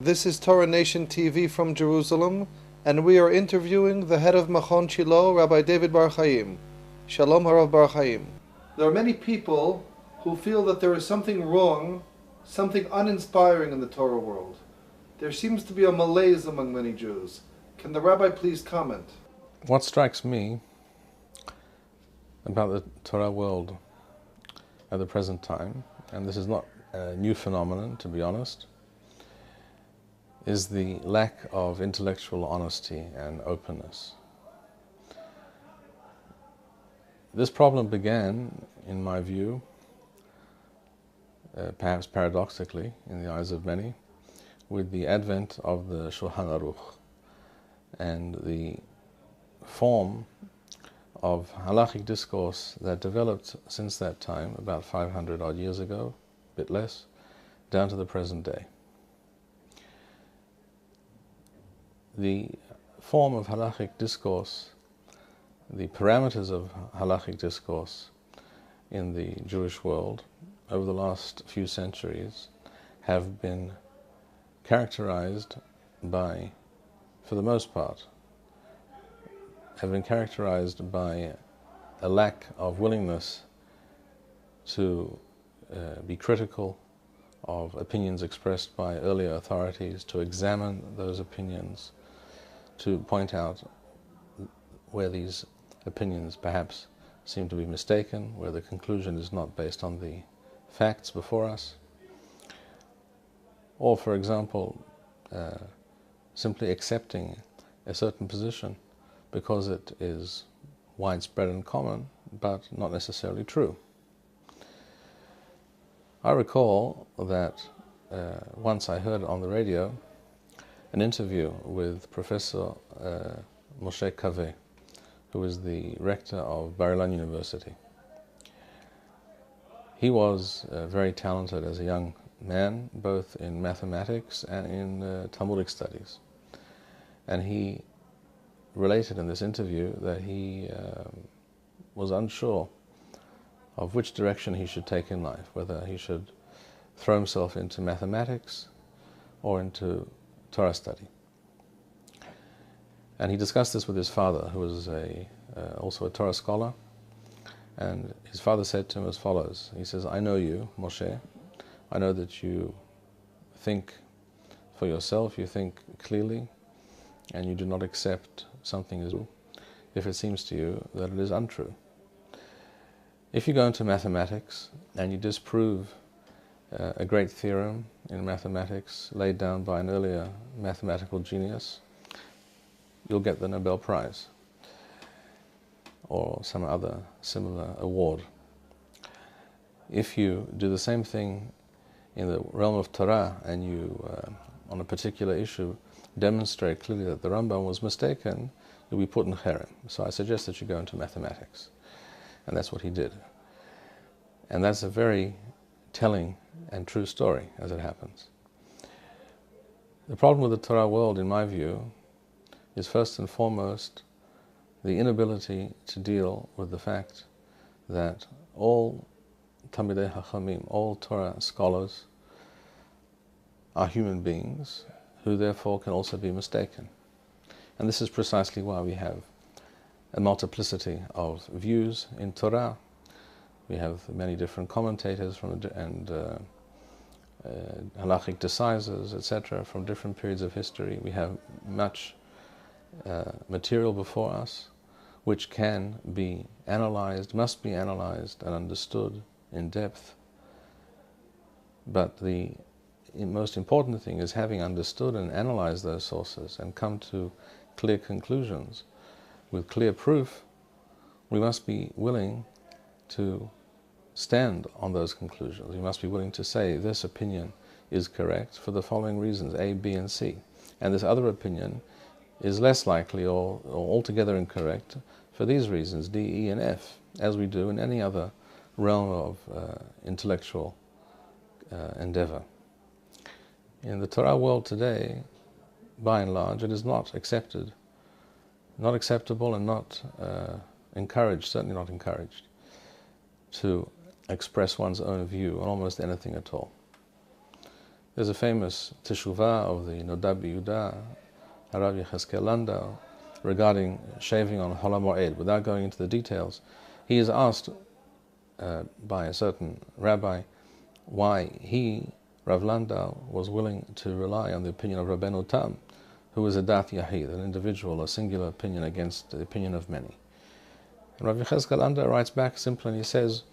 This is Torah Nation TV from Jerusalem, and we are interviewing the head of Machon Shilo, Rav David Bar-Hayim. Shalom, Rav Bar-Hayim. There are many people who feel that there is something wrong, something uninspiring in the Torah world. There seems to be a malaise among many Jews. Can the rabbi please comment? What strikes me about the Torah world at the present time, and this is not a new phenomenon, to be honest, is the lack of intellectual honesty and openness. This problem began, in my view, perhaps paradoxically in the eyes of many, with the advent of the Shulchan Aruch and the form of halachic discourse that developed since that time, about 500 odd years ago, a bit less, down to the present day. The form of halachic discourse, the parameters of halachic discourse in the Jewish world over the last few centuries have been characterized by, for the most part, have been characterized by a lack of willingness to be critical of opinions expressed by earlier authorities, to examine those opinions, to point out where these opinions perhaps seem to be mistaken, where the conclusion is not based on the facts before us, or, for example, simply accepting a certain position because it is widespread and common, but not necessarily true. I recall that once I heard on the radio an interview with Professor Moshe Kaveh, who is the rector of Bar-Ilan University. He was very talented as a young man, both in mathematics and in Talmudic studies. And he related in this interview that he was unsure of which direction he should take in life, whether he should throw himself into mathematics or into Torah study. And he discussed this with his father, who was also a Torah scholar. And his father said to him as follows. He says, "I know you, Moshe. I know that you think for yourself, you think clearly, and you do not accept something as true if it seems to you that it is untrue. If you go into mathematics and you disprove a great theorem in mathematics laid down by an earlier mathematical genius, you'll get the Nobel Prize or some other similar award. If you do the same thing in the realm of Torah and you, on a particular issue, demonstrate clearly that the Rambam was mistaken, you'll be put in cherem. So I suggest that you go into mathematics." And that's what he did. And that's a very telling and true story, as it happens. The problem with the Torah world, in my view, is first and foremost the inability to deal with the fact that all Talmidei Chachamim, all Torah scholars, are human beings who therefore can also be mistaken. And this is precisely why we have a multiplicity of views in Torah. We have many different commentators and halachic decisors, etc., from different periods of history. We have much material before us which can be analyzed, must be analyzed and understood in depth. But the most important thing is, having understood and analyzed those sources and come to clear conclusions with clear proof, we must be willing to stand on those conclusions. We must be willing to say this opinion is correct for the following reasons, A, B, and C. And this other opinion is less likely or altogether incorrect for these reasons, D, E, and F, as we do in any other realm of intellectual endeavor. In the Torah world today, by and large, it is not accepted, not acceptable and not encouraged, certainly not encouraged, to express one's own view on almost anything at all. There's a famous teshuvah of the Nodab Yehuda, Harav Yechezkel Landau, regarding shaving on Hol HaMoed. Without going into the details, he is asked by a certain rabbi why he, Rav Landau, was willing to rely on the opinion of Rabbeinu Tam, who was a Dat Yahid, an individual, a singular opinion against the opinion of many. And Rav Yechezkel Landau writes back simply and he says,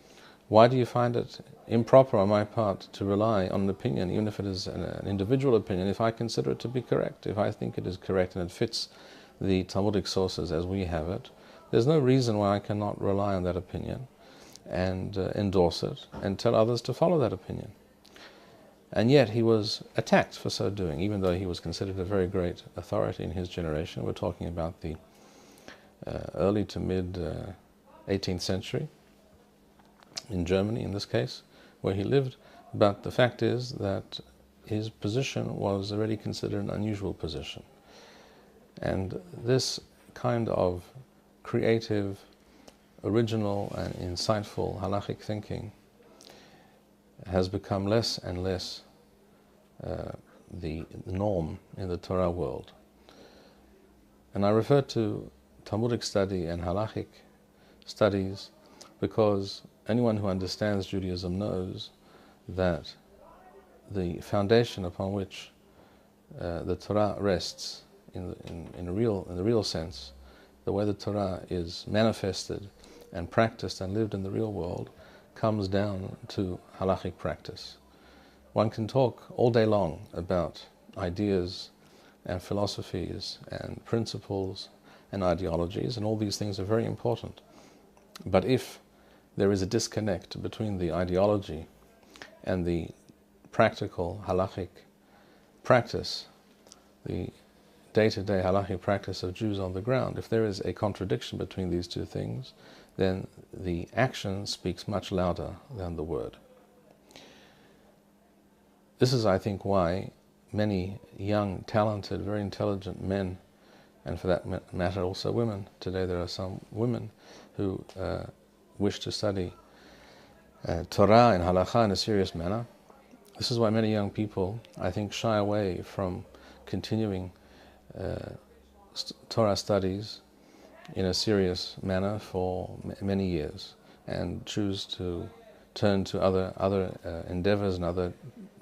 why do you find it improper on my part to rely on an opinion, even if it is an individual opinion, if I consider it to be correct, if I think it is correct and it fits the Talmudic sources as we have it? There's no reason why I cannot rely on that opinion and endorse it and tell others to follow that opinion. And yet he was attacked for so doing, even though he was considered a very great authority in his generation. We're talking about the early to mid 18th century, in Germany in this case, where he lived. But the fact is that his position was already considered an unusual position. And this kind of creative, original and insightful halachic thinking has become less and less the norm in the Torah world. And I refer to Talmudic study and halachic studies because anyone who understands Judaism knows that the foundation upon which the Torah rests in the real sense, the way the Torah is manifested and practiced and lived in the real world, comes down to halachic practice. One can talk all day long about ideas and philosophies and principles and ideologies, and all these things are very important. But if there is a disconnect between the ideology and the practical halachic practice, the day-to-day halachic practice of Jews on the ground, if there is a contradiction between these two things, then the action speaks much louder than the word. This is, I think, why many young, talented, very intelligent men, and for that matter also women, today there are some women who wish to study Torah and Halakha in a serious manner. This is why many young people, I think, shy away from continuing Torah studies in a serious manner for many years and choose to turn to other endeavors and other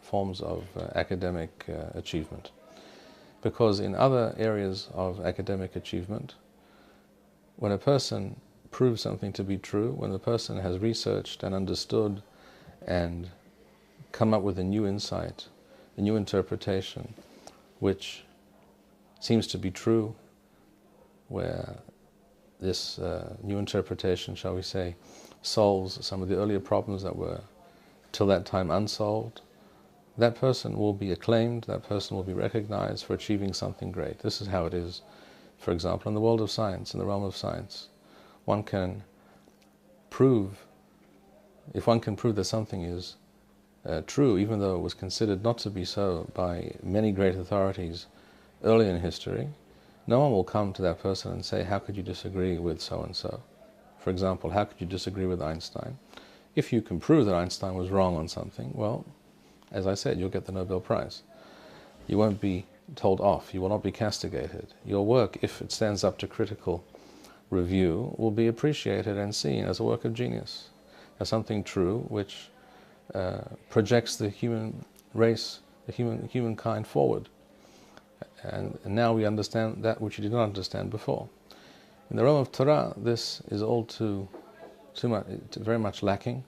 forms of academic achievement. Because in other areas of academic achievement, when a person proves something to be true, when the person has researched and understood and come up with a new insight, a new interpretation, which seems to be true, where this new interpretation, shall we say, solves some of the earlier problems that were till that time unsolved, that person will be acclaimed, that person will be recognized for achieving something great. This is how it is, for example, in the world of science, in the realm of science. One can prove, if one can prove that something is true, even though it was considered not to be so by many great authorities early in history, no one will come to that person and say, how could you disagree with so-and-so? For example, how could you disagree with Einstein? If you can prove that Einstein was wrong on something, well, as I said, you'll get the Nobel Prize. You won't be told off, you will not be castigated. Your work, if it stands up to critical review, will be appreciated and seen as a work of genius, as something true which projects the human race, the humankind forward. And now we understand that which we did not understand before. In the realm of Torah, this is all too much, very much lacking,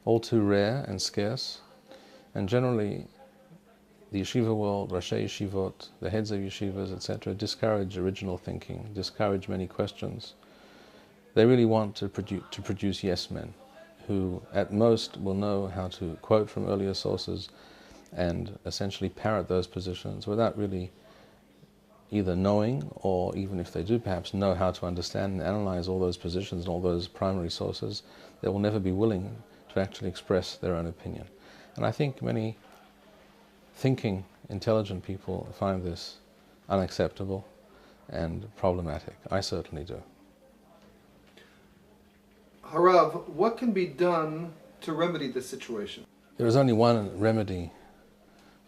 all too rare and scarce, and generally the yeshiva world, Rashi Yeshivot, the heads of yeshivas, etc., discourage original thinking, discourage many questions. They really want to produce yes men, who at most will know how to quote from earlier sources and essentially parrot those positions without really either knowing, or even if they do perhaps know how to understand and analyze all those positions and all those primary sources, they will never be willing to actually express their own opinion. And I think many thinking, intelligent people find this unacceptable and problematic. I certainly do. Harav, what can be done to remedy this situation? There is only one remedy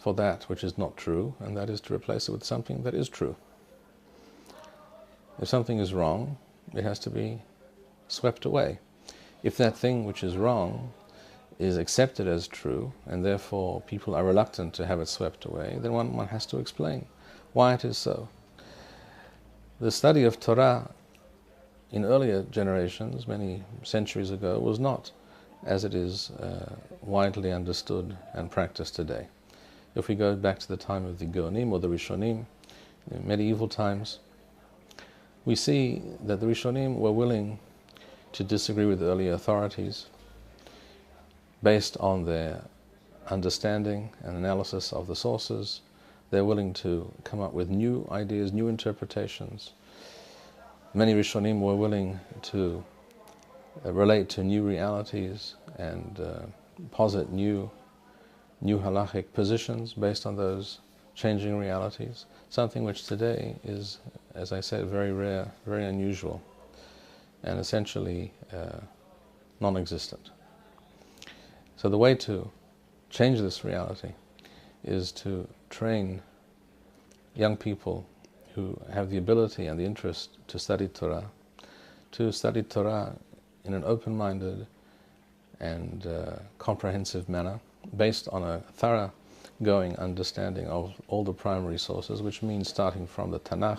for that which is not true, and that is to replace it with something that is true. If something is wrong, it has to be swept away. If that thing which is wrong is accepted as true, and therefore people are reluctant to have it swept away, then one has to explain why it is so. The study of Torah in earlier generations, many centuries ago, was not as it is widely understood and practiced today. If we go back to the time of the Gaonim or the Rishonim, in medieval times, we see that the Rishonim were willing to disagree with the earlier authorities based on their understanding and analysis of the sources. They're willing to come up with new ideas, new interpretations. Many Rishonim were willing to relate to new realities and posit new halachic positions based on those changing realities, something which today is, as I said, very rare, very unusual, and essentially non-existent. So the way to change this reality is to train young people who have the ability and the interest to study Torah in an open-minded and comprehensive manner, based on a thorough-going understanding of all the primary sources, which means starting from the Tanakh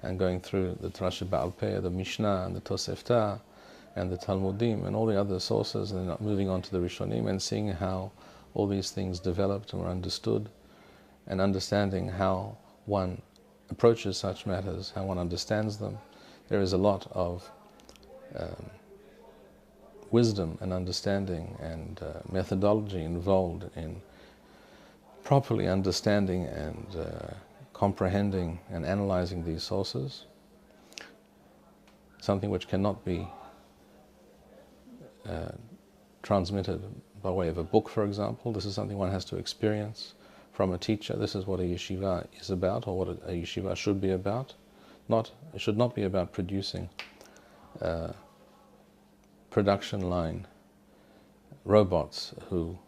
and going through the Torah She'Ba'al Peh, the Mishnah, and the Tosefta, and the Talmudim, and all the other sources, and then moving on to the Rishonim, and seeing how all these things developed and were understood, and understanding how one approaches such matters, how one understands them. There is a lot of wisdom and understanding and methodology involved in properly understanding and comprehending and analyzing these sources, something which cannot be transmitted by way of a book, for example. This is something one has to experience from a teacher. This is what a yeshiva is about, or what a yeshiva should be about. It should not be about producing production line robots who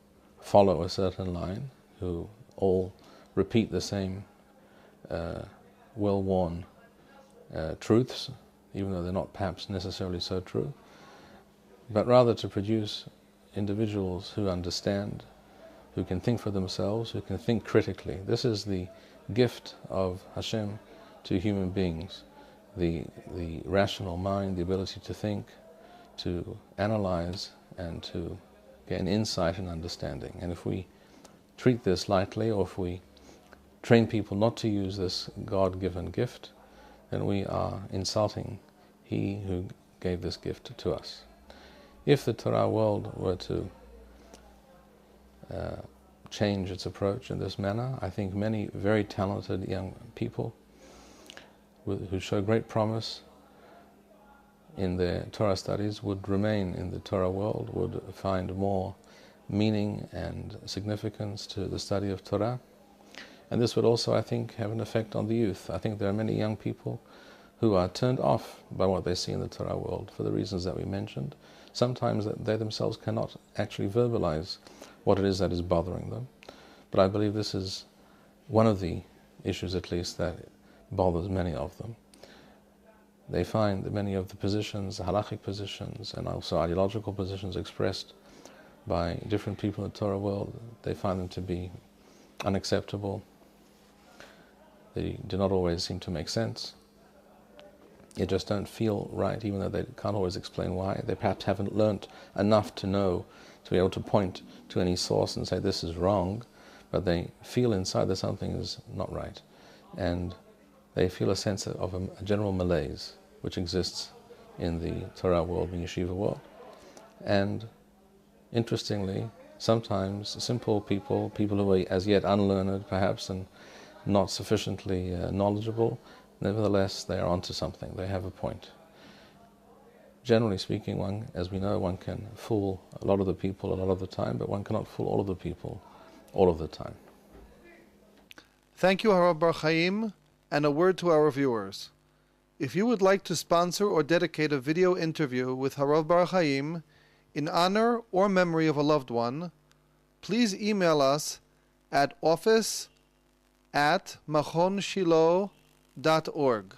follow a certain line, who all repeat the same well-worn truths, even though they're not perhaps necessarily so true, but rather to produce individuals who understand, who can think for themselves, who can think critically. This is the gift of Hashem to human beings, the rational mind, the ability to think, to analyze, and to gain insight and understanding. And if we treat this lightly, or if we train people not to use this God-given gift, then we are insulting He who gave this gift to us. If the Torah world were to change its approach in this manner, I think many very talented young people who show great promise in their Torah studies would remain in the Torah world, would find more meaning and significance to the study of Torah. And this would also, I think, have an effect on the youth. I think there are many young people who are turned off by what they see in the Torah world for the reasons that we mentioned. Sometimes they themselves cannot actually verbalize what it is that is bothering them. But I believe this is one of the issues, at least, that bothers many of them. They find that many of the positions, the halachic positions, and also ideological positions expressed by different people in the Torah world, they find them to be unacceptable. They do not always seem to make sense. They just don't feel right, even though they can't always explain why. They perhaps haven't learnt enough to know, to be able to point to any source and say this is wrong, but they feel inside that something is not right. And they feel a sense of a general malaise which exists in the Torah world, in the yeshiva world. And interestingly, sometimes simple people who are as yet unlearned perhaps and not sufficiently knowledgeable, nevertheless they are onto something, they have a point. Generally speaking, as we know, one can fool a lot of the people a lot of the time, but one cannot fool all of the people all of the time. Thank you, Rav Bar-Hayim, and a word to our viewers. If you would like to sponsor or dedicate a video interview with Rav Bar-Hayim in honor or memory of a loved one, please email us at office@machonshilo.org.